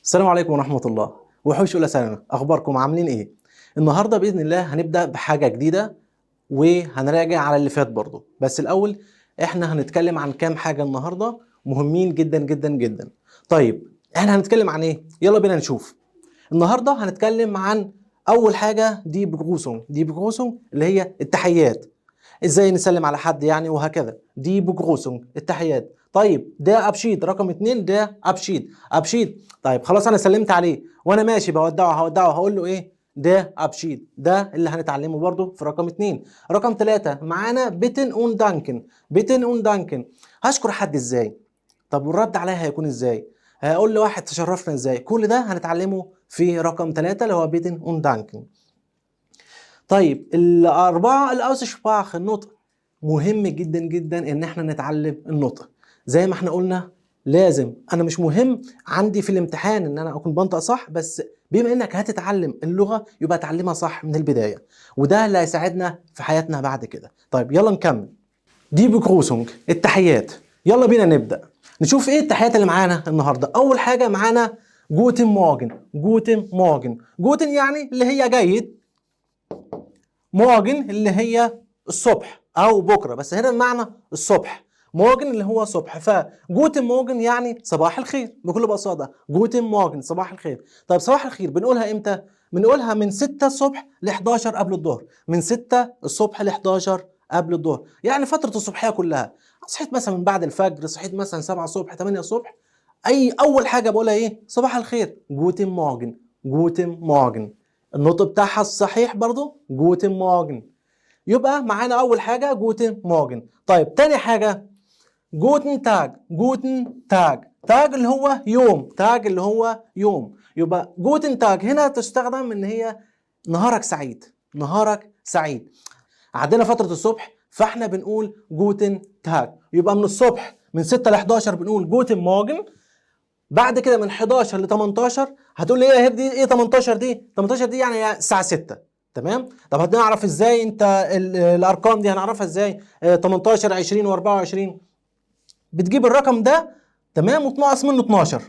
السلام عليكم ورحمة الله. وحوش أولى ثانوي، أخباركم عاملين إيه؟ النهاردة بإذن الله هنبدأ بحاجة جديدة وهنراجع على اللي فات برضه، بس الأول إحنا هنتكلم عن كام حاجة النهاردة مهمين جدا جدا جدا. طيب إحنا هنتكلم عن إيه؟ يلا بينا نشوف. النهاردة هنتكلم عن أول حاجة دي بجروسون اللي هي التحيات. ازاي نسلم على حد يعني وهكذا. دي بجروسون التحيات. طيب ده ابشيد رقم 2، ده ابشيد. طيب خلاص انا سلمت عليه وانا ماشي هودعه هقول له ايه؟ ده ابشيد. ده اللي هنتعلمه برضو في رقم 2. رقم 3 معانا بيتن اون دانكن. هشكر حد ازاي؟ طب والرد عليها هيكون ازاي؟ هقول لواحد تشرفنا ازاي؟ كل ده هنتعلمه في رقم 3 اللي هو بيتن اون دانكن. طيب الأربعة الأوسشباخ النطق مهم جدا جدا إن احنا نتعلم النطق. زي ما احنا قلنا لازم، أنا مش مهم عندي في الامتحان إن أنا أكون بنطق صح، بس بما إنك هتتعلم اللغة يبقى تعلمها صح من البداية، وده اللي هيساعدنا في حياتنا بعد كده. طيب يلا نكمل. دي بكروسونج التحيات. يلا بينا نبدأ نشوف إيه التحيات اللي معانا النهاردة. أول حاجة معانا جوتن مورجن. جوتن يعني اللي هي جيد، مورجن اللي هي الصبح او بكره، بس هنا المعنى الصبح. مورجن اللي هو صبح، فجوتن مورجن يعني صباح الخير بكل بساطه. جوتن مورجن صباح الخير. طيب صباح الخير بنقولها امتى؟ بنقولها من 6 الصبح ل 11 قبل الظهر. من 6 الصبح ل 11 قبل الظهر، يعني فتره الصبحيه كلها. صحيت مثلا من بعد الفجر، صحيت مثلا 7 الصبح 8 الصبح، اول حاجه بقولها ايه؟ صباح الخير. جوتن مورجن. النطق بتاعها الصحيح برضو جوتن مورجن. يبقى معانا اول حاجه جوتن مورجن. طيب تاني حاجه جوتن تاج. تاج اللي هو يوم، يبقى جوتن تاج هنا تستخدم ان هي نهارك سعيد. عندنا فتره الصبح فاحنا بنقول جوتن تاج. يبقى من الصبح من 6 ل 11 بنقول جوتن مورجن. بعد كده من 11 ل 18 هتقول لي ايه يا هيب دي؟ ايه 18 دي؟ 18 دي يعني الساعه 6. تمام؟ طب هنعرف ازاي انت الارقام دي؟ هنعرفها ازاي؟ 18 20 و24. بتجيب الرقم ده تمام وتنقص منه 12،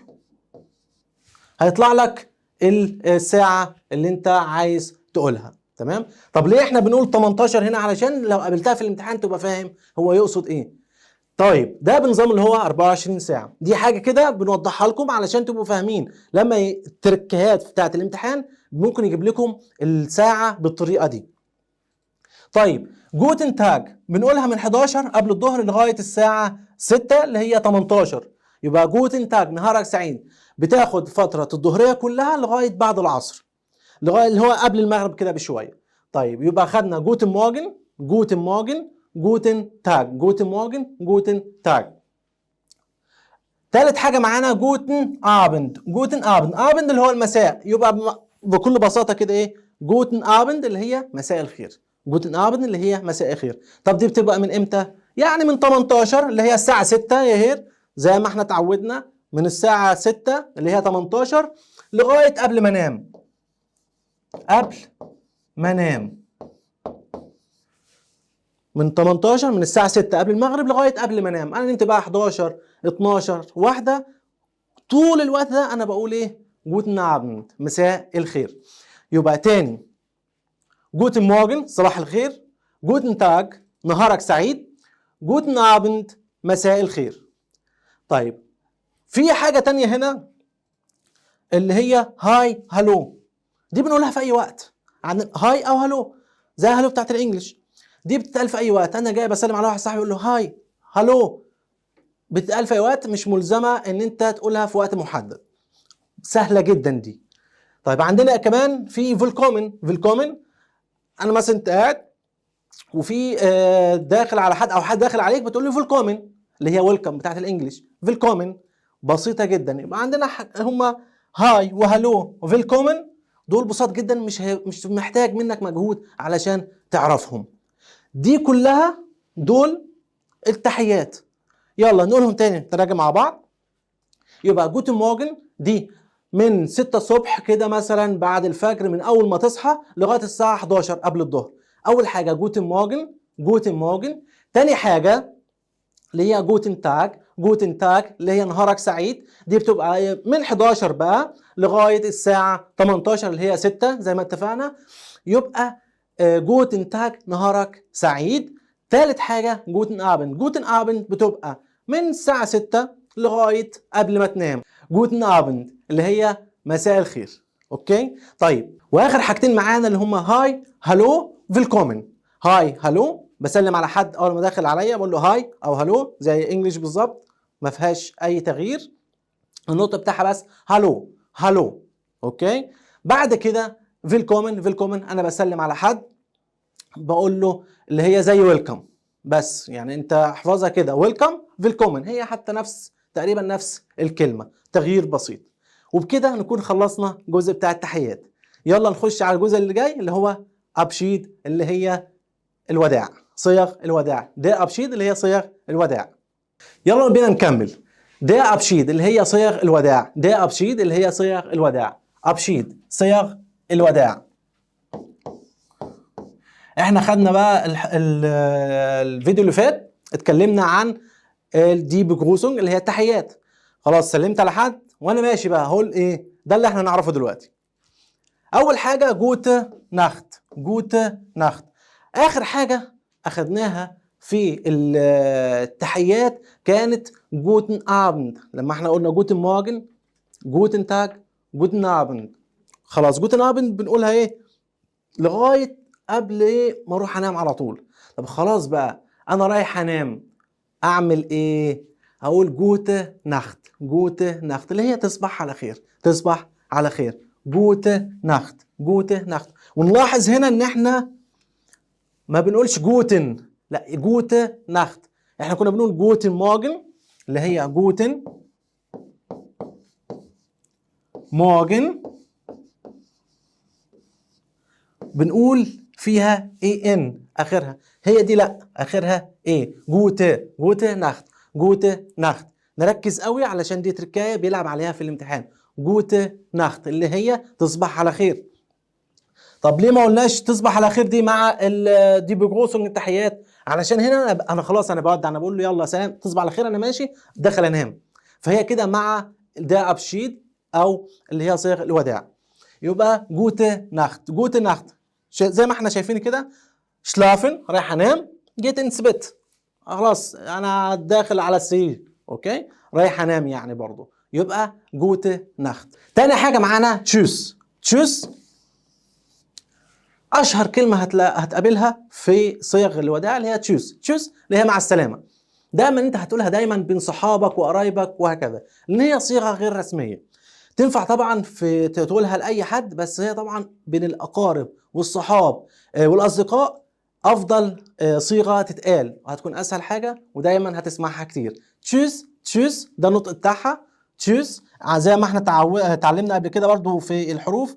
هيطلع لك الساعه اللي انت عايز تقولها. تمام؟ طب ليه احنا بنقول 18 هنا؟ علشان لو قابلتها في الامتحان تبقى فاهم هو يقصد ايه. طيب ده بنظام اللي هو 24 ساعة. دي حاجة كده بنوضحها لكم علشان تبقوا فاهمين لما التركيات بتاعت الامتحان ممكن يجيب لكم الساعة بالطريقة دي. طيب جوتن تاج بنقولها من 11 قبل الظهر لغاية الساعة 6 اللي هي 18. يبقى جوتن تاج نهارك سعيد. بتاخد فترة الظهرية كلها لغاية بعد العصر، لغاية اللي هو قبل المغرب كده بشوية. طيب يبقى خدنا جوتن مورجن جوتن تاج. تالت حاجة معانا جوتن ابند اللي هو المساء. يبقى بكل بساطة كده ايه؟ جوتن ابند اللي هي مساء الخير. طب دي بتبقى من امتى؟ يعني من 18 اللي هي الساعة 6 يا هير، زي ما احنا اتعودنا من الساعة 6 اللي هي 18 لغاية قبل ما انام. من 18 من الساعة 6 قبل المغرب لغاية قبل ما انام. انا نمت بقى 11 12 1، طول الوقت ده انا بقول ايه؟ جوتن ابند مساء الخير. يبقى تاني جوتن مورجن صباح الخير، جوتن تاج نهارك سعيد، جوتن ابند مساء الخير. طيب في حاجة تانية هنا اللي هي هاي هالو. دي بنقولها في اي وقت، عن هاي او هالو زي هالو بتاعت الانجليش. دي بتتقال في اي وقت. انا جاي بسلم على واحد صاحبي يقول له هاي هالو، بتتقال في اي وقت، مش ملزمة ان انت تقولها في وقت محدد. سهلة جدا دي. طيب عندنا كمان في فيلكومن. انا مثلا انت قاعد وفي داخل على حد او حد داخل عليك بتقول له فيلكومن اللي هي ويلكم بتاعت الانجليش. فيلكومن بسيطه جدا. يبقى عندنا هما هاي وهالو وفيلكومن، دول بساط جدا، مش محتاج منك مجهود علشان تعرفهم. دي كلها دول التحيات. يلا نقولهم تاني نراجع مع بعض. يبقى جوتن مورجن دي من 6 الصبح كده مثلا بعد الفجر، من اول ما تصحى لغايه الساعه 11 قبل الظهر. اول حاجه جوتن مورجن. تاني حاجه اللي هي جوتن تاج اللي هي نهارك سعيد، دي بتبقى من 11 بقى لغايه الساعه 18 اللي هي 6 زي ما اتفقنا، يبقى جوتن تاج نهارك سعيد. ثالث حاجه جوتن ابند، جوتن ابند بتبقى من الساعه 6 لغايه قبل ما تنام، جوتن ابند اللي هي مساء الخير. اوكي طيب، واخر حاجتين معانا اللي هم هاي هالو فيلكومن. هاي هالو بسلم على حد اول ما داخل عليا بقول له هاي او هالو زي انجلش بالظبط، ما فيهاش اي تغيير، النقطه بتاعها بس هالو هالو. اوكي بعد كده فيلكومن، فيلكومن انا بسلم على حد بقول له اللي هي زي ويلكم، بس يعني انت احفظها كده، ويلكم فيلكومن هي حتى نفس تقريبا نفس الكلمه، تغيير بسيط. وبكده نكون خلصنا الجزء بتاع التحيات. يلا نخش على الجزء اللي جاي اللي هو ابشيد اللي هي الوداع، صيغ الوداع. ده ابشيد اللي هي صيغ الوداع. يلا بينا نكمل. ده ابشيد اللي هي صيغ الوداع، ده ابشيد اللي هي صيغ الوداع، ابشيد صيغ الوداع. احنا خدنا بقى الفيديو اللي فات اتكلمنا عن الدي بجروسونج اللي هي التحيات. خلاص سلمت على حد وانا ماشي بقى هقول ايه؟ ده اللي احنا نعرفه دلوقتي. اول حاجه جوته ناخت، جوته ناخت. اخر حاجه اخدناها في التحيات كانت جوتن ابند، لما احنا قلنا جوتن مورجن، جوتن تاج، جوتن ابند. خلاص جوتن ابند بنقولها ايه لغايه قبل ايه ما اروح انام على طول. طب خلاص بقى انا رايح انام اعمل ايه؟ هقول جوته ناخت، جوته ناخت اللي هي تصبح على خير، تصبح على خير، جوته ناخت، جوته ناخت. ونلاحظ هنا ان احنا ما بنقولش جوتن، لا جوته ناخت. احنا كنا بنقول جوتن مورجن اللي هي جوتن مورجن، بنقول فيها اي ان اخرها، هي دي لا اخرها ايه، جوته، جوته ناخت، جوته ناخت. نركز قوي علشان دي تركايه بيلعب عليها في الامتحان، جوته ناخت اللي هي تصبح على خير. طب ليه ما قلناش تصبح على خير دي مع دي بجروسنج التحيات؟ علشان هنا انا خلاص انا بودع، انا بقول له يلا سلام تصبح على خير انا ماشي داخل انام، فهي كده مع ده ابشيد او اللي هي صيغ الوداع. يبقى جوته ناخت، جوته ناخت زي ما احنا شايفين كده، شلافن رايح انام، جيت انس بيت خلاص انا داخل على السرير، اوكي رايح انام يعني برضه، يبقى جوته ناخت. تاني حاجه معانا تشوس، تشوس اشهر كلمه هتقابلها في صيغ الوداع اللي هي تشوس، تشوس اللي هي مع السلامه. دايما انت هتقولها دايما بين صحابك وقرايبك وهكذا، لان هي صيغه غير رسميه. تنفع طبعا في تقولها لاي حد، بس هي طبعا بين الاقارب والصحاب والاصدقاء افضل صيغه تتقال، وهتكون اسهل حاجه ودايما هتسمعها كتير. تشوس، تشوس ده النطق بتاعها، تشوس زي ما احنا اتعلمنا قبل كده برضو في الحروف،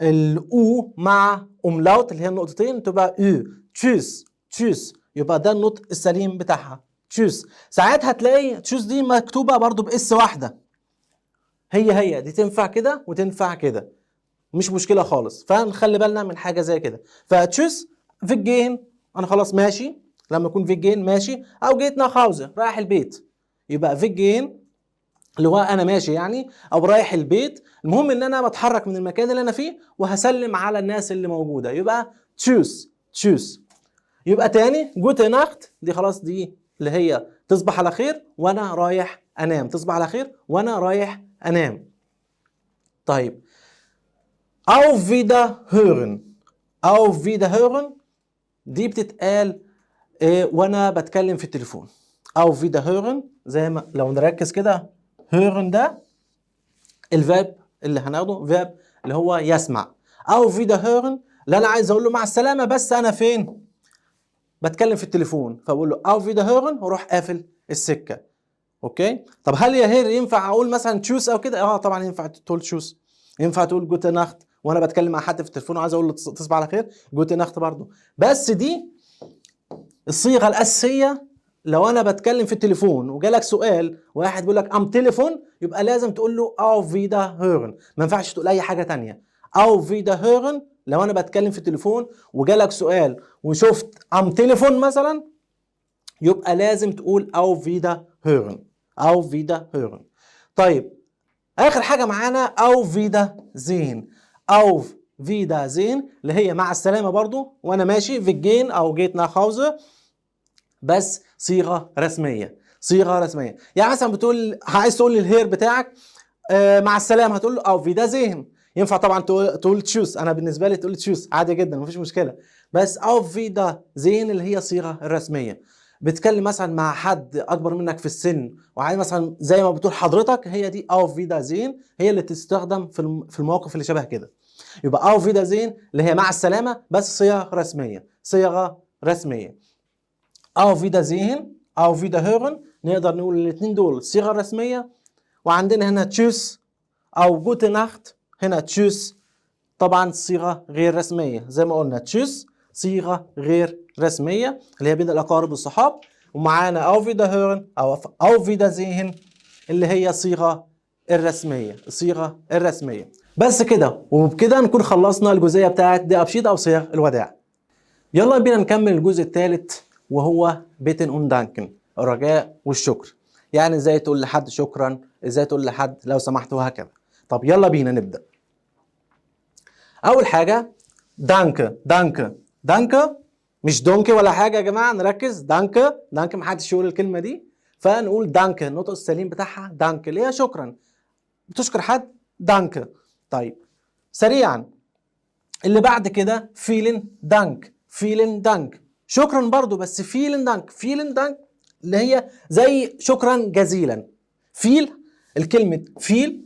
الاو مع املاوت اللي هي النقطتين تبقى او، تشوس، تشوس، يبقى ده النطق السليم بتاعها تشوس. ساعات هتلاقي تشوس دي مكتوبه برضو باس واحده، هي دي تنفع كده وتنفع كده، مش مشكله خالص، فنخلي بالنا من حاجه زي كده. فتشوس في الجين انا خلاص ماشي، لما يكون في الجين ماشي، او جيت ناخ هاوزه رايح البيت، يبقى في الجين اللي هو انا ماشي يعني او رايح البيت، المهم ان انا بتحرك من المكان اللي انا فيه وهسلم على الناس اللي موجوده، يبقى تشوس، تشوس. يبقى تاني جوتي ناخت دي خلاص دي اللي هي تصبح على خير وانا رايح انام، تصبح على خير وانا رايح انام. طيب auf Wiederhören، auf Wiederhören دي بتتقال وانا بتكلم في التليفون. auf Wiederhören زي ما لو نركز كده، hören ده الفاب اللي هناخده فاب اللي هو يسمع. auf Wiederhören لا انا عايز اقول له مع السلامه بس انا فين؟ بتكلم في التليفون، فبقول له auf Wiederhören واروح قافل السكه. اوكي طب هل يا هير ينفع اقول مثلا تشوس او كده؟ اه طبعا ينفع تقول تشوس، ينفع تقول جوت ناخت وانا بتكلم مع حد في التليفون وعايز اقول له تصبح على خير، جوت ناخت برضه. بس دي الصيغه الاساسيه لو انا بتكلم في التليفون وجالك سؤال واحد بيقول لك ام تليفون، يبقى لازم تقول له او فيدا هيرن، ما ينفعش تقول اي حاجه تانية. او فيدا هيرن لو انا بتكلم في التليفون وجالك سؤال وشفت ام تليفون مثلا، يبقى لازم تقول او فيدا هيرن. auf Wiederhören. طيب اخر حاجه معانا auf Wiedersehen. auf Wiedersehen اللي هي مع السلامه برضو وانا ماشي في الجين او جيت nach Hause، بس صيغه رسميه. صيغه رسميه يعني مثلا بتقول عايز تقول للهير بتاعك مع السلامه، هتقول له auf Wiedersehen. ينفع طبعا تقول تشوس، انا بالنسبه لي تقول تشوس عادي جدا مفيش مشكله، بس auf Wiedersehen اللي هي الصيغه الرسميه. بتكلم مثلا مع حد اكبر منك في السن وعايز مثلا زي ما بتقول حضرتك، هي دي auf Wiedersehen، هي اللي تستخدم في المواقف اللي شبه كده. يبقى auf Wiedersehen اللي هي مع السلامه بس صيغه رسميه، صيغه رسميه. auf Wiedersehen auf Wiederhören نقدر نقول الاثنين دول صيغه رسميه. وعندنا هنا تشوس او جوتي ناخت، هنا تشوس طبعا صيغه غير رسميه زي ما قلنا، تشوس صيغه غير رسميه اللي هي بين الاقارب والصحاب. ومعانا auf Wiederhören او auf Wiedersehen اللي هي صيغه الرسميه، الصيغه الرسميه. بس كده، وبكده نكون خلصنا الجزئيه بتاعت دي ابشيد او صيغ الوداع. يلا بينا نكمل الجزء الثالث وهو بيتن اون دانكن، الرجاء والشكر. يعني ازاي تقول لحد شكرا، ازاي تقول لحد لو سمحت، وهكذا. طب يلا بينا نبدا. اول حاجه دانك دانك دانك، مش دونك ولا حاجه يا جماعه، نركز. دانك دانك محدش يقول الكلمه دي، فنقول دانك النطق السليم بتاعها دانك اللي هي شكرا. بتشكر حد دانك. طيب سريعا اللي بعد كده فيلن دانك، فيلن دانك شكرا برضو، بس فيلن دانك، فيلن دانك اللي هي زي شكرا جزيلا. فيل، الكلمه فيل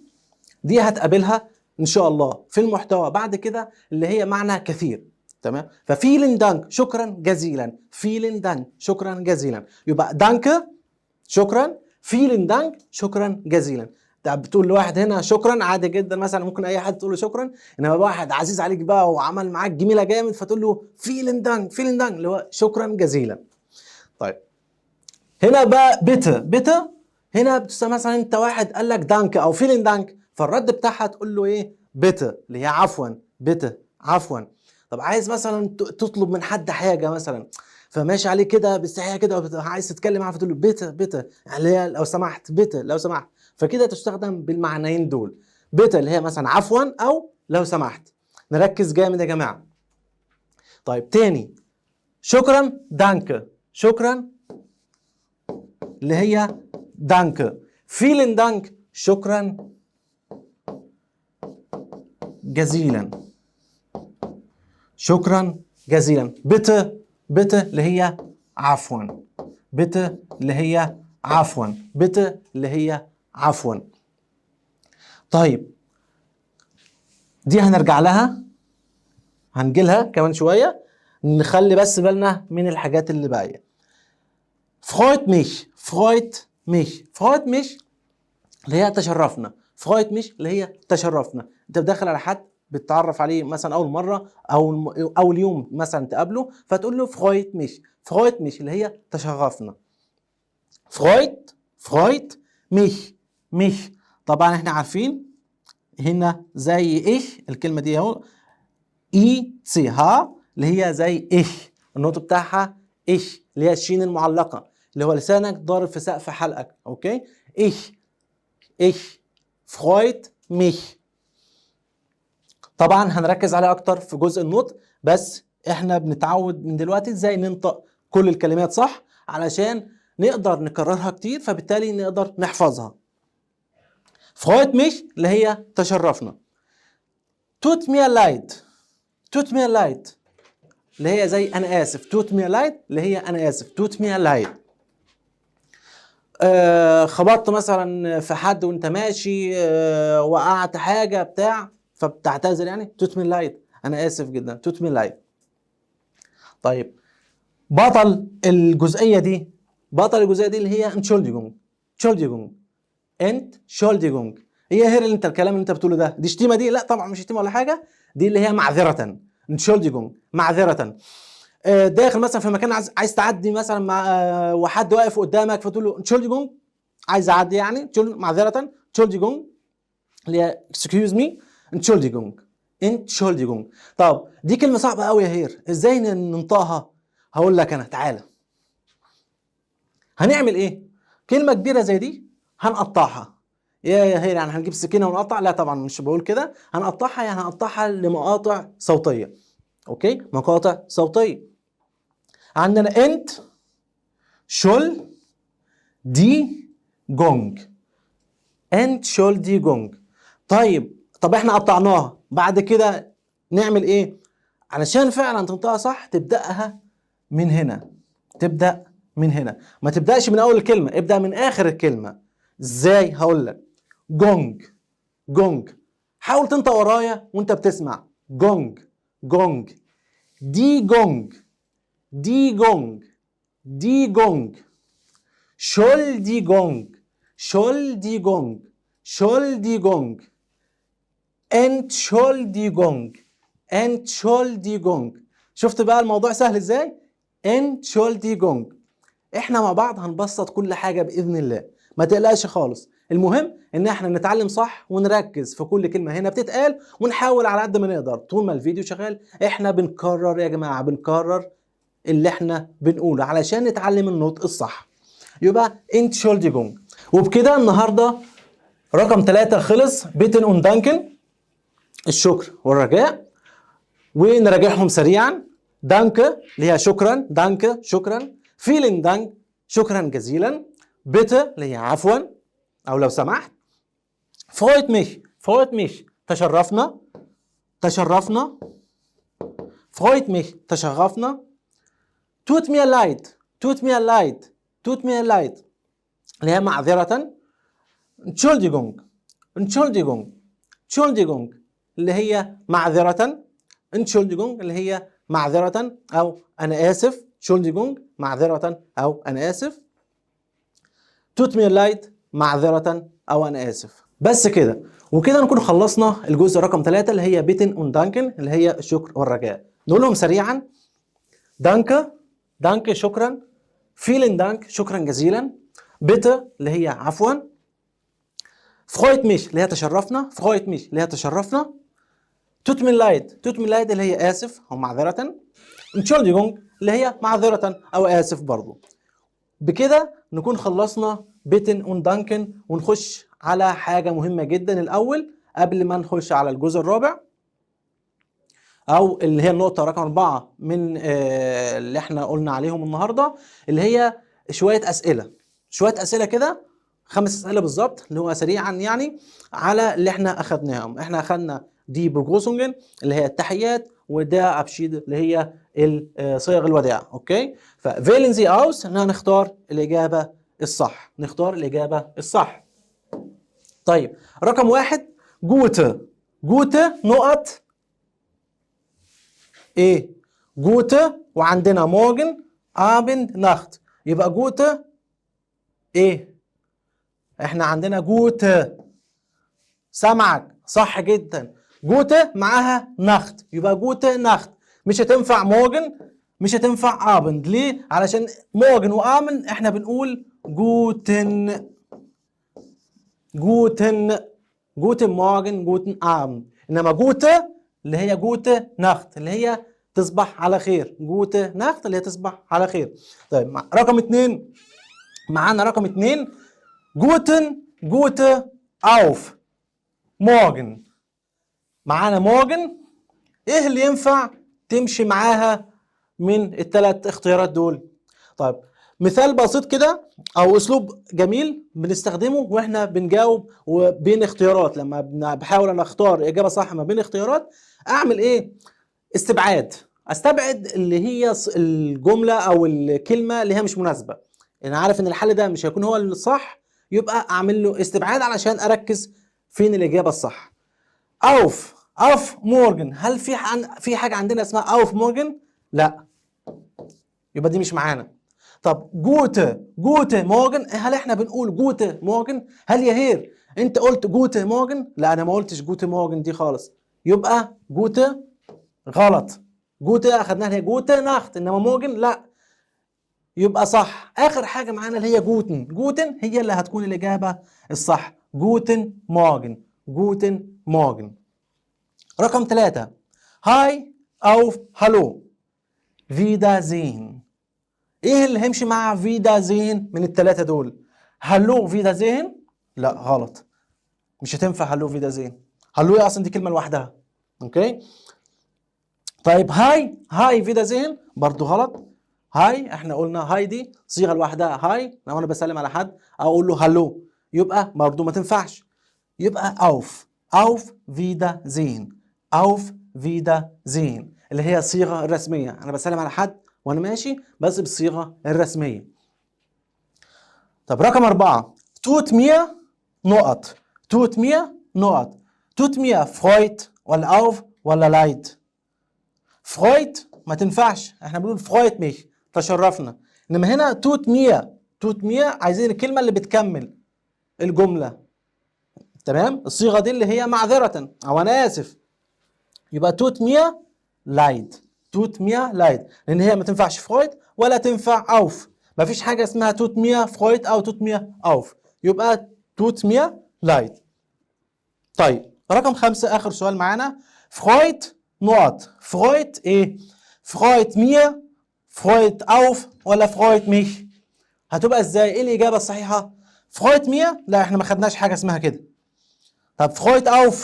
دي هتقابلها ان شاء الله في المحتوى بعد كده اللي هي معنى كثير، تمام. ففيلن دانك شكرا جزيلا، فيلن دانك شكرا جزيلا. يبقى دانك شكرا، فيلن دانك شكرا جزيلا. طب بتقول لواحد هنا شكرا عادي جدا، مثلا ممكن اي حد تقول له شكرا، انما واحد عزيز عليك بقى وعمل معاك جميله جامد فتقول له فيلن دانك، فيلن دانك اللي هو شكرا جزيلا. طيب هنا بقى بيتا، بيتا هنا بتسمى مثلا انت واحد قال لك دانك او فيلن دانك، فالرد بتاعها تقول له ايه؟ بيتا اللي هي عفوا، بيتا عفوا. طب عايز مثلا تطلب من حد حاجه مثلا، فماشي عليه كده باستحياء كده عايز تتكلم معاه فتقول له بيتا بيتا اللي هي لو سمحت، بيتا لو سمحت. فكده تستخدم بالمعنيين دول، بيتا اللي هي مثلا عفوا او لو سمحت. نركز جامد يا جماعه. طيب تاني شكرا دانك، شكرا اللي هي دانك. فيلن دانك شكرا جزيلا، شكرا جزيلا. بيتا، بيتا اللي هي عفوا، بيتا اللي هي عفوا، بيتا اللي هي عفوا. طيب دي هنرجع لها، هنجيلها كمان شوية، نخلي بس بالنا من الحاجات اللي باقية. freut mich، freut mich، freut mich اللي هي تشرفنا، freut mich اللي هي تشرفنا. انت بتدخل على حد بتتعرف عليه مثلا اول مره او اول يوم مثلا تقابله، فتقول له freut mich، freut mich اللي هي تشرفنا. freut، freut mich، mich طبعا احنا عارفين هنا زي ايش الكلمه دي اهو، اي سي ها اللي هي زي ايش، النقطه بتاعها ايش اللي هي الشين المعلقه اللي هو لسانك ضارب في سقف حلقك. اوكي ايش، ich freut mich. طبعا هنركز عليه اكتر في جزء النطق، بس احنا بنتعود من دلوقتي ازاي ننطق كل الكلمات صح علشان نقدر نكررها كتير، فبالتالي نقدر نحفظها. freut mich اللي هي تشرفنا. tut mir leid، tut mir leid اللي هي زي انا اسف، tut mir leid اللي هي انا اسف، tut mir leid. خبطت مثلا في حد وانت ماشي، وقعت حاجه بتاع فبتعتذر يعني توت مين لايت، انا اسف جدا توت مين لايت. طيب بطل الجزئيه دي، بطل الجزئيه دي اللي هي انشولديجونج، انشولديجونج، انشولديجونج. هي اللي انت الكلام اللي انت بتقوله ده دي شتيمه دي؟ لا طبعا مش شتيمه ولا حاجه، دي اللي هي معذره، انشولديجونج معذره. داخل مثلا في مكان عايز تعدي مثلا مع وحد واقف قدامك فتقول له انشولديجونج، عايز اعدي يعني معذره، انشولديجونج اللي هي اكسكيوز مي، انشولديجونج، انشولديجونج. طب دي كلمه صعبه قوي يا هير، ازاي ننطقها؟ هقول لك انا، تعالى هنعمل ايه. كلمه كبيره زي دي هنقطعها. يا هي يعني هنجيب سكينه ونقطع؟ لا طبعا مش بقول كده. هنقطعها يعني هنقطعها لمقاطع صوتيه. اوكي، مقاطع صوتيه. عندنا انت، شل، دي، جونج. انت، شل، دي، جونج. طب احنا قطعناها، بعد كده نعمل ايه؟ علشان فعلا تنطقها صح تبداها من هنا. تبدا من هنا، ما تبداش من اول الكلمه، ابدا من اخر الكلمه. ازاي؟ هقول لك. جونج، جونج. حاول تنطق ورايا وانت بتسمع. جونج، جونج. دي جونج، دي جونج، دي جونج. شول دي جونج، شول دي جونج، شول دي جونج. انت شول دي جونج، انت شول دي جونج. شفت بقى الموضوع سهل ازاي؟ انت شول دي جونج. احنا مع بعض هنبسط كل حاجة بإذن الله، ما تقلقش خالص. المهم ان احنا نتعلم صح ونركز في كل كلمة هنا بتتقال، ونحاول على قد ما نقدر طول ما الفيديو شغال احنا بنكرر يا جماعة، بنكرر اللي احنا بنقوله علشان نتعلم النطق الصح. يبقى انت شول دي جونج. وبكده النهارده رقم 3 خلص، بيتن اون دانكن، الشكر والرجاء. ونراجعهم سريعا. دانك اللي هي شكرا، دانك شكرا. فيلين دانك شكرا جزيلا. بيتر اللي هي عفوا او لو سمحت. فرويت ميش، فرويت ميش تشرفنا، تشرفنا. فرويت ميش تشرفنا. توت مير لايد، توت مير لايد، توت مير لايد اللي هي معذرة. تشولديجونج، تشولديجونج، تشولديجونج اللي هي معذرة. انتشولديجونج اللي هي معذرة أو أنا آسف. تشولديجونج معذرة أو أنا آسف. توت مير لايت معذرة أو أنا آسف. بس كده، وكده نكون خلصنا الجزء رقم 3 اللي هي بيتن اون دانكن اللي هي الشكر والرجاء. نقولهم سريعا. دانكا، دانك شكرا. فيلن دانك شكرا جزيلا. بيتر اللي هي عفوا. فرويت ميش اللي هي تشرفنا، فرويت ميش اللي هي تشرفنا. توت مين لايد، توت مين لايد اللي هي اسف او معذره. انتشولديجونج اللي هي معذره او اسف برضو. بكده نكون خلصنا بيتن اون دانكن، ونخش على حاجه مهمه جدا الاول قبل ما نخش على الجزء الرابع، او اللي هي النقطه رقم 4 من اللي احنا قلنا عليهم النهارده، اللي هي شويه اسئله، شويه اسئله كده، 5 اسئله بالظبط اللي هو سريعا يعني على اللي احنا اخذناهم. احنا اخذنا دي بروسونجن اللي هي التحيات، وده ابشيد اللي هي صيغ الوداع. اوكي، ففيلن زي اوس نختار الاجابه الصح، نختار الاجابه الصح. طيب رقم 1 جوته، جوته نقط ايه؟ جوته وعندنا مورجن ابند نخت، يبقى جوته ايه؟ احنا عندنا جوته، سمعك صح جدا. جوته معاها نخت، يبقى جوته نخت. مش هتنفع مورجن، مش هتنفع ابند. ليه؟ علشان مورجن وابند احنا بنقول جوتن، جوتن، جوتن مورجن، جوتن ابند. انما جوته اللي هي جوته نخت اللي هي تصبح على خير، جوته نخت اللي هي تصبح على خير. طيب رقم 2 معانا، رقم 2 جوتن، جوته اوف مورجن. معانا مورجن، ايه اللي ينفع تمشي معاها من الثلاث اختيارات دول؟ طيب مثال بسيط كده او اسلوب جميل بنستخدمه واحنا بنجاوب وبين اختيارات، لما بحاول انا اختار اجابه صح ما بين اختيارات، اعمل ايه؟ استبعاد. استبعد اللي هي الجمله او الكلمه اللي هي مش مناسبه. انا عارف ان الحل ده مش هيكون هو الصح، يبقى اعمل له استبعاد علشان اركز فين الاجابه الصح. اوف، اوف مورجن، هل في حاجه عندنا اسمها اوف مورجن؟ لا، يبقى دي مش معانا. طب جوته، جوته مورجن، هل احنا بنقول جوته مورجن؟ هل يا هير انت قلت جوته مورجن؟ لا انا ما قلتش جوته مورجن دي خالص، يبقى جوته غلط. جوته اخدناها هي جوته ناخت، انما مورجن لا. يبقى صح اخر حاجه معانا اللي هي جوتن، جوتن هي اللي هتكون الاجابه الصح. جوتن مورجن، جوتن مورجن. رقم 3 هاي او هالو، فيدا زين. ايه اللي هيمشي مع فيدا زين من الثلاثه دول؟ هالو فيدا زين لا غلط، مش هتنفع هلو فيدازين. هلو اصلا دي كلمه لوحدها. اوكي طيب هاي فيدازين برضو غلط. هاي احنا قلنا هاي دي صيغه لوحدها، هاي لو انا بسلم على حد اقول له هلو، يبقى برضو ما تنفعش. يبقى auf Wiedersehen، auf Wiedersehen اللي هي الصيغه الرسميه. انا بسلم على حد وانا ماشي بس بالصيغه الرسميه. طب رقم 4، tut mir نقط، tut mir نقط، tut mir freut ولا auf ولا leid؟ freut ما تنفعش، احنا بنقول freut mich تشرفنا. انما هنا tut mir عايزين الكلمه اللي بتكمل الجمله. تمام، الصيغه دي اللي هي معذره او انا اسف، يبقى tut mir leid، tut mir leid، لان هي ما تنفعش freut ولا تنفع auf. ما فيش حاجه اسمها tut mir freut او tut mir auf، يبقى tut mir leid. طيب رقم 5 اخر سؤال معانا، freut نقط، freut ايه؟ freut mir، freut auf ولا freut mich؟ هتبقى ازاي؟ ايه الاجابه الصحيحه؟ freut mir لا احنا ما خدناش حاجه اسمها كده. طب freut auf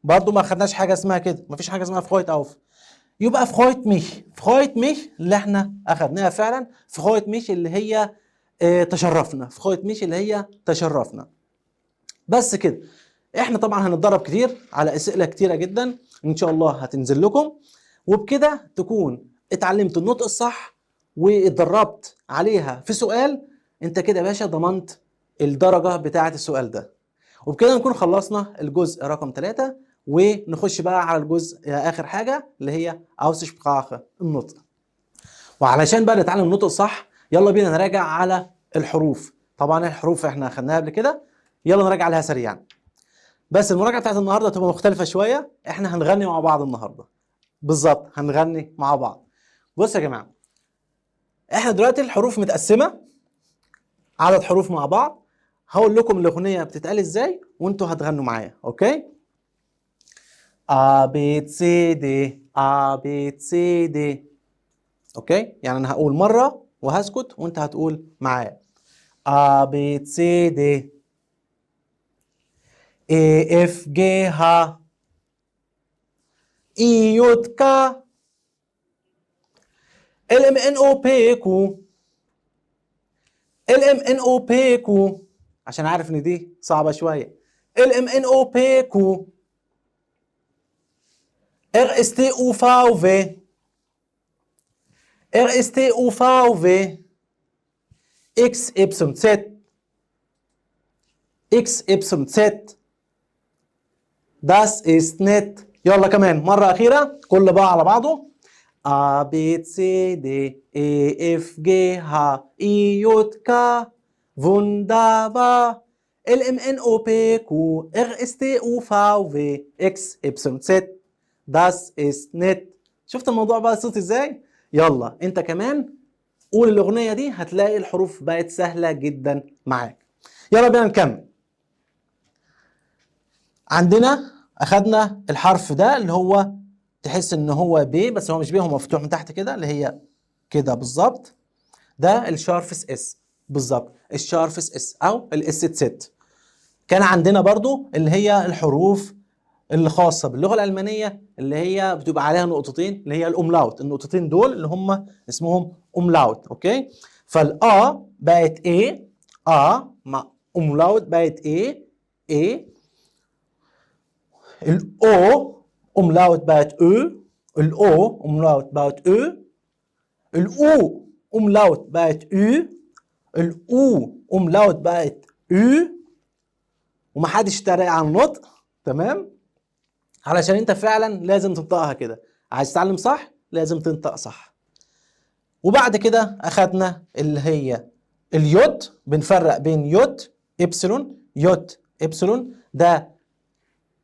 برضو ما خدناش حاجه اسمها كده، ما فيش حاجه اسمها freut auf. يبقى freut mich اللي احنا اخدناها فعلا، freut mich اللي هي تشرفنا، freut mich اللي هي تشرفنا. بس كده. احنا طبعا هنتدرب كتير على اسئله كتيره جدا ان شاء الله هتنزل لكم، وبكده تكون اتعلمت النطق الصح واتدربت عليها في سؤال. انت كده يا باشا ضمنت الدرجه بتاعه السؤال ده. وبكده نكون خلصنا الجزء رقم 3 ونخش بقى على الجزء اخر حاجه اللي هي Aussprache النطق. وعلشان بقى نتعلم النطق الصح يلا بينا نراجع على الحروف. طبعا الحروف احنا خدناها قبل كده، يلا نراجع عليها سريعا. بس المراجعه بتاعت النهارده تبقى مختلفه شويه، احنا هنغني مع بعض النهارده. بالظبط هنغني مع بعض. بصوا يا جماعه، احنا دلوقتي الحروف متقسمه عدد حروف مع بعض. هقول لكم الاغنيه بتتقال ازاي وانتوا هتغنوا معايا. اوكي؟ A B C D A B C D. اوكي؟ يعني انا هقول مره وهسكت وانت هتقول معايا. A B C D E F G H I J K L M N O P Q L M N O P Q، عشان عارف ان دي صعبه شويه. L M N O P Q R S T U V W R S T U V W X Y Z X Y Z. Das ist nett. يلا كمان مرة أخيرة كل بقى على بعضه. A B C D E F G H I J K Wunderbar L M N O P Q R S T U V W X Y Z. Das ist nett. شفت الموضوع بقى صوت ازاي؟ يلا انت كمان قول الأغنية دي هتلاقي الحروف بقت سهلة جدا معاك. يلا بينا نكمل. عندنا اخدنا الحرف ده اللي هو تحس ان هو ب بس هو مش ب، هو مفتوح من تحت كده اللي هي كده بالظبط. ده الشارفس اس بالظبط، الشارفس اس او الاس ست. كان عندنا برضو اللي هي الحروف اللي خاصه باللغه الالمانيه اللي هي بتبقى عليها نقطتين اللي هي الاملاوت. النقطتين دول اللي هم اسمهم املاوت. اوكي، فالا بقت ايه، مع املاوت بقت ايه. الاو املاوت بقت او، الاو املاوت بقت او، الاو املاوت بقت او، الاو املاوت بقت او. ومحدش يتريق على النطق، تمام؟ علشان انت فعلا لازم تنطقها كده. عايز تتعلم صح لازم تنطق صح. وبعد كده اخدنا اللي هي اليود. بنفرق بين يود ابسلون، يود ابسلون ده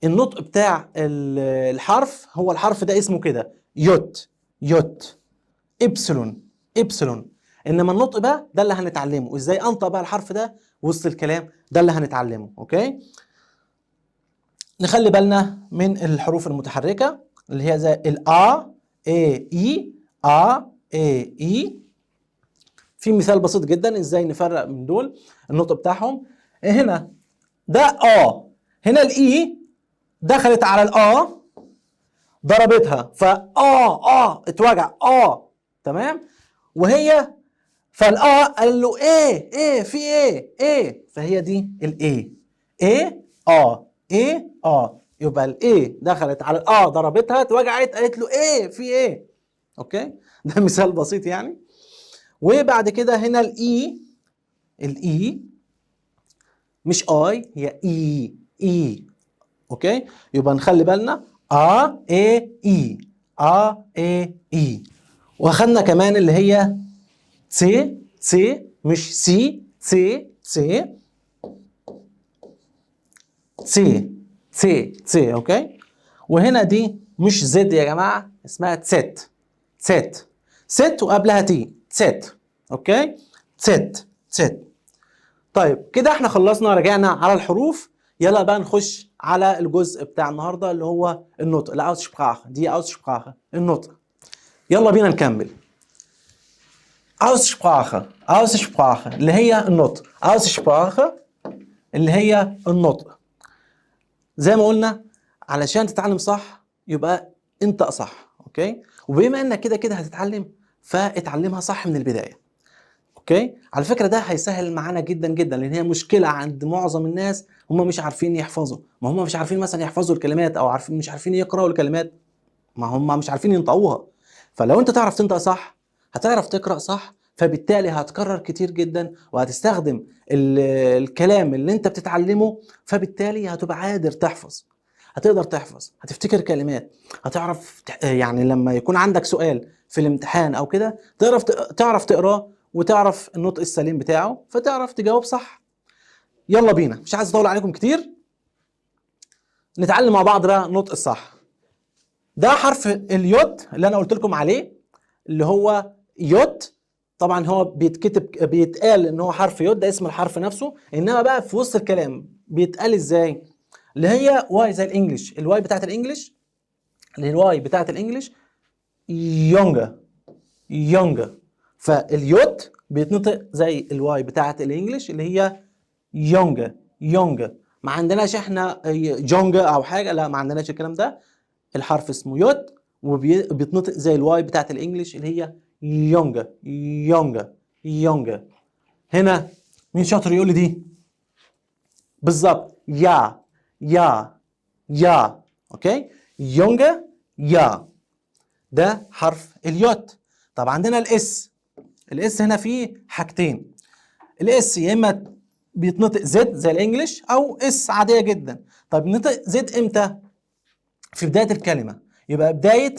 النطق بتاع الحرف، هو الحرف ده اسمه كده يوت ابسلون. انما النطق بقى ده اللي هنتعلمه ازاي انطق بقى الحرف ده وسط الكلام، ده اللي هنتعلمه. اوكي، نخلي بالنا من الحروف المتحركه اللي هي زي الا اي. في مثال بسيط جدا ازاي نفرق من دول النطق بتاعهم. هنا ده هنا الاي دخلت على ضربتها اتوجع تمام. وهي قال له ايه في ايه فهي دي الايه يبقى الايه دخلت على ضربتها اتوجعت قالت له ايه في ايه. اوكي ده مثال بسيط يعني. وبعد كده هنا الاي مش هي اي اوكي. يبقى نخلي بالنا اي. واخدنا كمان اللي هي سي مش سي اوكي. وهنا دي مش زد يا جماعه، اسمها ست وقبلها ست اوكي. ست. طيب كده احنا خلصنا، رجعنا على الحروف. يلا بقى نخش على الجزء بتاع النهارده اللي هو النطق، الأوسسبراخه دي أوسسبراخه النطق. يلا بينا نكمل. Aussprache اللي هي النطق. Aussprache اللي هي النطق. زي ما قلنا علشان تتعلم صح يبقى انطق صح اوكي. وبما انك كده كده هتتعلم فاتعلمها صح من البدايه اوكي. على فكره ده هيسهل معانا جدا جدا، لان هي مشكله عند معظم الناس، هم مش عارفين يحفظوا. ما هم مش عارفين مثلا يحفظوا الكلمات، او مش عارفين يقراوا الكلمات، ما هم مش عارفين ينطقوها. فلو انت تعرف تنطق صح هتعرف تقرا صح، فبالتالي هتكرر كتير جدا وهتستخدم الكلام اللي انت بتتعلمه، فبالتالي هتبقى قادر تحفظ، هتقدر تحفظ، هتفتكر كلمات، هتعرف يعني لما يكون عندك سؤال في الامتحان او كده تعرف تقراه وتعرف النطق السليم بتاعه فتعرف تجاوب صح. يلا بينا، مش عايز اطول عليكم كتير، نتعلم مع بعض بقى النطق الصح. ده حرف اليوت اللي انا قلت لكم عليه، اللي هو يوت. طبعا هو بيتقال ان هو حرف يوت، ده اسم الحرف نفسه، انما بقى في وسط الكلام بيتقال ازاي؟ اللي هي واي زي الانجليش، الواي بتاعت الانجليش، يونجا. فاليوت بيتنطق زي الواي بتاعت الانجليش اللي هي يونجا. ما عندناش احنا جونجا او حاجه، لا ما عندناش الكلام ده. الحرف اسمه يوت وبيتنطق زي الواي بتاعت الانجليش اللي هي يونجا. هنا مين شاطر يقول لي دي بالظبط؟ يا اوكي. يونجا يا، ده حرف اليوت. طب عندنا الاس هنا فيه حاجتين. الاس يا اما بيتنطق زد زي الانجليش او اس عاديه جدا. طب بنطق زد امتى؟ في بدايه الكلمه، يبقى بدايه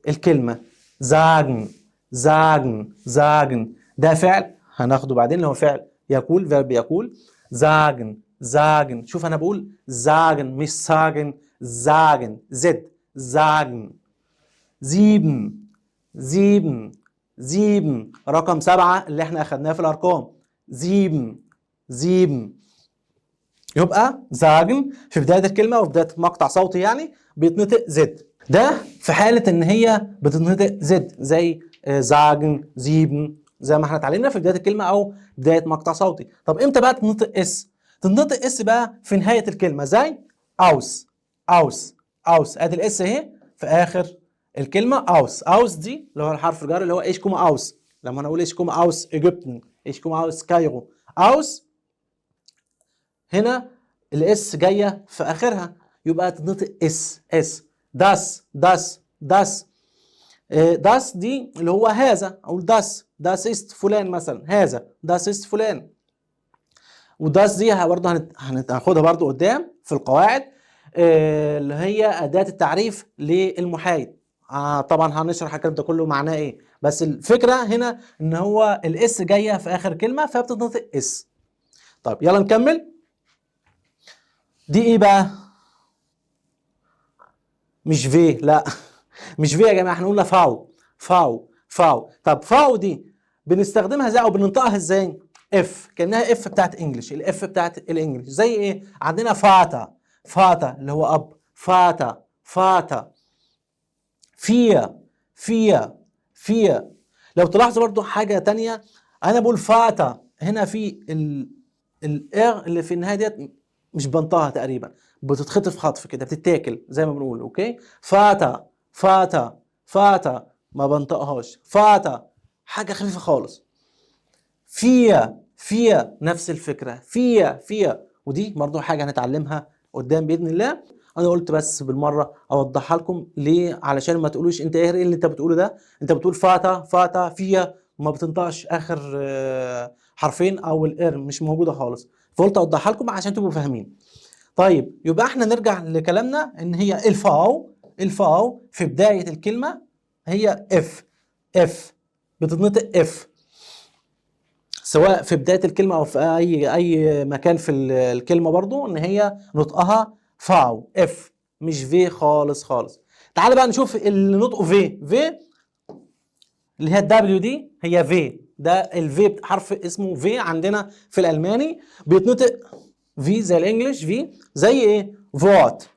الكلمه زاجن ده فعل هناخده بعدين اللي هو فعل يقول، فيرب يقول. زاجن شوف انا بقول زاجن مش ساجن، زاجن زد زاجن. زيبن رقم 7 اللي احنا اخدناه في الارقام، زيبن. يبقى زاجن في بدايه الكلمه وفي بدايه مقطع صوتي يعني بيتنطق زد. ده في حاله ان هي بتتنطق زد زي زاجن زيبن، زي ما احنا اتعلمنا في بدايه الكلمه او بدايه مقطع صوتي. طب امتى بقى تنطق اس؟ تنطق اس بقى في نهايه الكلمه زي اوس. ادي الاس اهي في اخر الكلمه. اوس دي اللي هو الحرف الجر اللي هو ايش كوما اوس. لما انا اقول ايش كوما اوس ايجيبتن، ايش كوما اوس كايرو، اوس هنا الاس جايه في اخرها يبقى تنطق اس. داس دي اللي هو هذا، اقول داس است فلان مثلا، هذا داس است فلان. وداس دي برضه هناخدها برضه قدام في القواعد، اللي هي اداه التعريف للمحايد. طبعا هنشرح الكلام ده كله معناه ايه، بس الفكره هنا ان هو الاس جايه في اخر كلمه فبتتنطق اس. طيب يلا نكمل. دي ايه بقى؟ مش في، لا مش في يا جماعه، احنا قلنا فاو. طب فاو دي بنستخدمها ازاي او بننطقها ازاي؟ اف، كانها اف بتاعت انجلش، الاف بتاعت الانجليش زي ايه؟ عندنا فاتا اللي هو اب، فاتا. فيا. لو تلاحظوا برضو حاجه تانية، انا بقول فاتا، هنا في الاغ اللي في النهايه ديت مش بنطقها تقريبا، بتتخطف خطف كده، بتتاكل زي ما بنقول. اوكي، فاتا فاتا فاتا، ما بنطقهاش. فاتا حاجه خفيفه خالص. فيا نفس الفكره، فيا ودي برضو حاجه هنتعلمها قدام باذن الله. انا قلت بس بالمره اوضحها لكم ليه، علشان ما تقولوش انت ايه اللي انت بتقوله ده، انت بتقول فاتا فيا، ما بتنطقش اخر حرفين، او الار مش موجوده خالص. فقلت اوضحها لكم عشان تبقوا فاهمين. طيب يبقى احنا نرجع لكلامنا، ان هي الفاو في بدايه الكلمه هي اف بتتنطق اف، سواء في بداية الكلمة أو في أي مكان في الكلمة، برضو إن هي نطقها فاو اف، مش في خالص. تعال بقى نشوف اللي نطقه في اللي هي الدبليو دي، هي في، ده الفي حرف اسمه في عندنا في الألماني، بيتنطق في زي الإنجليش في، زي إيه؟ فوت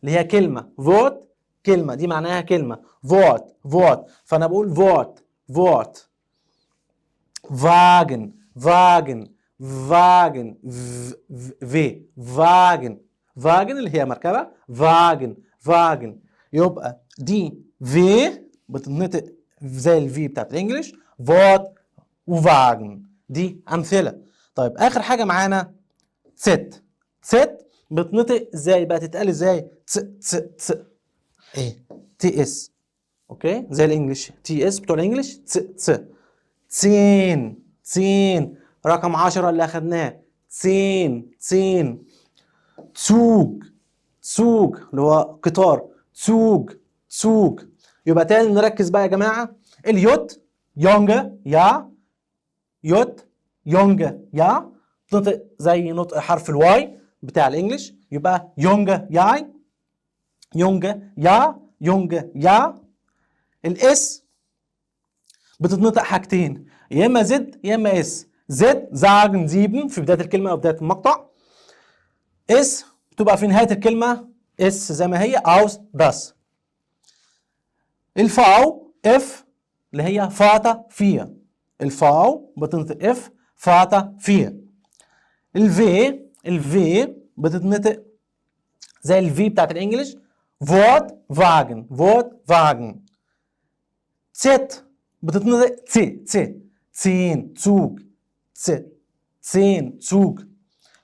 اللي هي كلمة، فوت كلمة، دي معناها كلمة، فوت، فأنا بقول فوت. واجن واجن اللي هي مركبة، واجن. يبقى دي في بتتنطق زي الفي بتاعت الانجليش، فوت وواجن، دي امثلة. طيب اخر حاجة معانا ست بتنطق ازاي بقى، تتقال ازاي؟ ت ايه، تي اس. اوكي، زي الانجليش تي اس بتوع الانجليش، تسين رقم 10 اللي اخدناه، تسين. تسوق اللي هو قطار، تسوق. يبقى تاني نركز بقى يا جماعه، اليوت يونجا يا تنطق زي نطق حرف الواي بتاع الانجليش، يبقى يونجا يا. الاس بتتنطق حاجتين، يا اما زد يا اما اس. زد زاجن زيبن في بدايه الكلمه او بدايه المقطع، اس بتبقى في نهايه الكلمه اس زي ما هي، اوس داس. الفاو اف اللي هي فاتا فيا، الفاو بتنطق اف فاتا فيا. الفي بتتنطق زي الفي بتاعت الانجليش، فوت فاجن. تسيت بتتنطق تسين تسوق، تسين تسوق.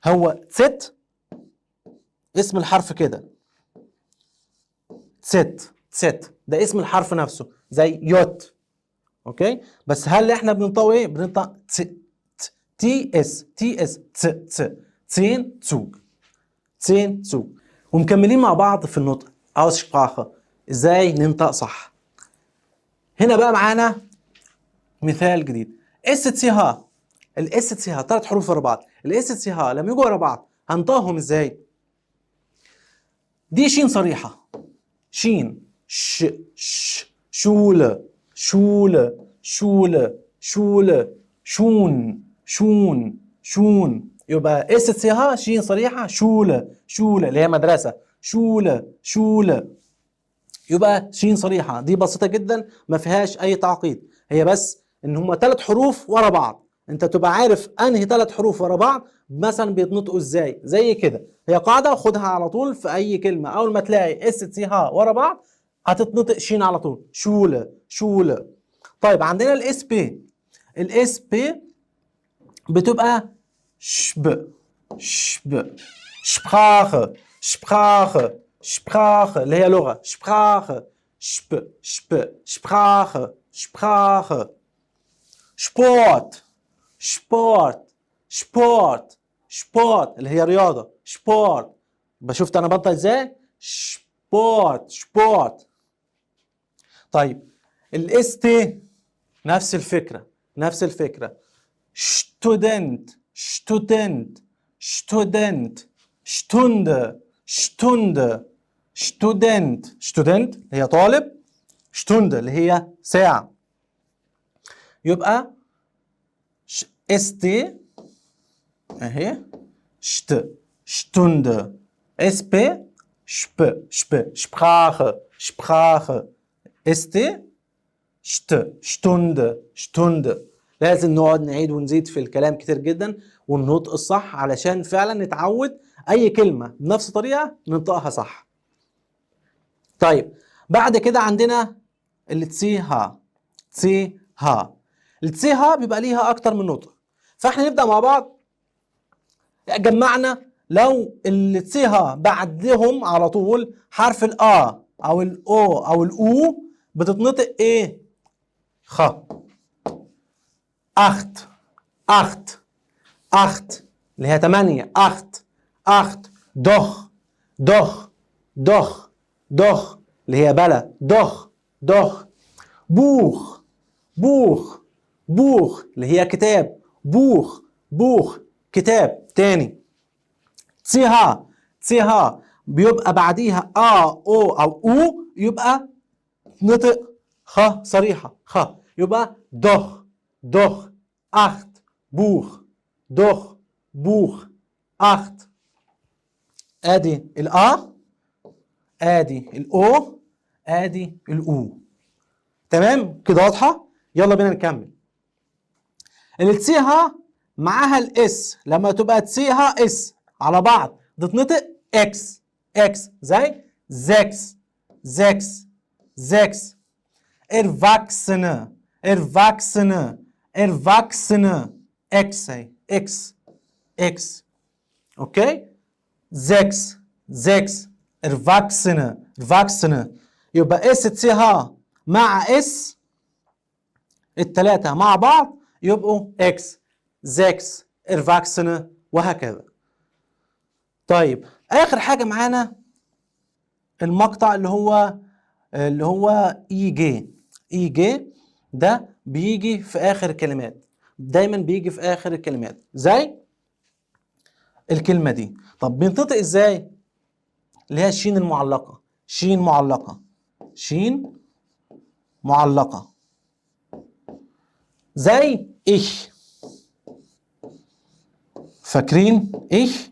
هو تست اسم الحرف كده، تست ده اسم الحرف نفسه زي يوت. اوكي، بس هل احنا بننطق ايه؟ بننطق تي اس تسين تسوق. ومكملين مع بعض في النطق اوسشبراخه، ازاي ننطق صح. هنا بقى معانا مثال جديد، اس تي ها. الاس تي ها 3 حروف ورا بعض، الاس تي ها لما يجوا ورا بعض هنطقهم ازاي؟ دي شين صريحه، شين شولة شون. يبقى اس تي ها شين صريحه، شولة اللي هي مدرسه، شولة. يبقى شين صريحه، دي بسيطه جدا ما فيهاش اي تعقيد، هي بس ان هم 3 حروف ورا بعض، انت تبقى عارف انهي 3 حروف ورا بعض مثلا بيتنطقوا ازاي، زي كده. هي قاعده خدها على طول في اي كلمه، اول ما تلاقي اس تي ها ورا بعض هتتنطق شين على طول، شولة. طيب عندنا الاس بي بتبقى شب شبراخه اللي هي لغه، شبراخه شبراخه. سبورت اللي هي رياضه، سبورت. شفت انا بنطق ازاي؟ سبورت. طيب الاس تي نفس الفكره، student student هي طالب، stunde اللي هي ساعة. يبقى st اهي stunde sp sprache st شتوند. لازم نقعد نعيد ونزيد في الكلام كتير جدا والنطق الصح علشان فعلا نتعود اي كلمة بنفس طريقة ننطقها صح. طيب بعد كده عندنا التسيها. التسيها بيبقى ليها اكتر من نطق، فاحنا نبدأ مع بعض. جمعنا لو التسيها بعدهم على طول حرف الآ او الاو او الاو بتتنطق ايه؟ خ. اخت اللي هي 8. اخت. دخ اللي هي بلا. دخ. بوخ اللي هي كتاب. بوخ كتاب تاني. تسيها بيبقى بعديها او او يبقى نطق خ صريحة. خ يبقى دخ اخت بوخ اخت. ادي الآ، ادي الاو، ادي الاو. تمام كده واضحة؟ يلا بينا نكمل. اللي تسيها معاها الاس لما تبقى تسيها اس على بعض تتنطق اكس. زي زكس. erwachsene اكس. اوكي. زكس erwachsene يبقى اس تسيها مع اس التلاتة مع بعض يبقوا اكس. زكس erwachsene وهكذا. طيب اخر حاجة معانا المقطع اللي هو اي جي ده بيجي في اخر الكلمات، دايما بيجي في اخر الكلمات زي الكلمة دي. طب بينطق ازاي؟ اللي هي الشين المعلقة. شين معلقة زي ايش. فاكرين ايش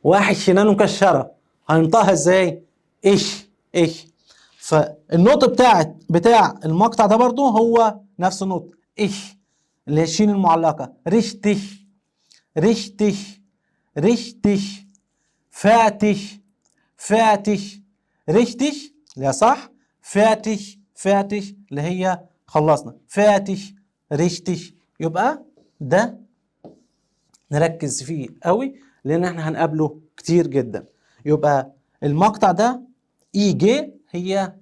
واحد شنانه مكشرة هننطقها ازاي؟ ايش. فالنطق بتاع المقطع ده برضو هو نفس النطق ايش، اللي هي الشين المعلقة. ريشتش فاتش ريشتش اللي هي صح. فاتش اللي هي خلصنا. فاتش ريشتش. يبقى ده نركز فيه قوي لان احنا هنقابله كتير جدا. يبقى المقطع ده اي جي هي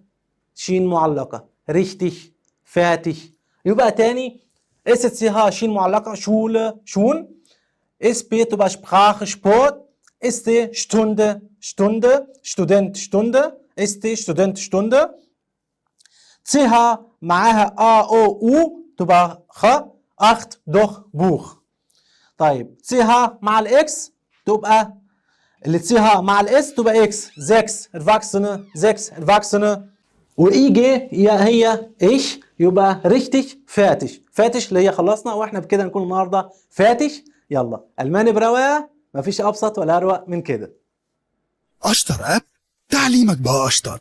شين معلقة. ريشتش فاتش. يبقى تاني اس تي ها شين معلقة شون. اس بي تبقى Sprache Sport. اس تي Student. اس تي Student. تي ها معاها او تبقى خ. اخت دخ بوخ. طيب تسيها مع الاكس تبقى اللي تسيها مع الاس تبقى اكس. زكس erwachsene واي جي هي ايش. يبقى ريشتش فاتش اللي هي خلصنا. واحنا بكده نكون النهارده فاتش. يلا الماني برواقه، مفيش ابسط ولا اروق من كده. اشطر اب تعليمك بقى اشطر.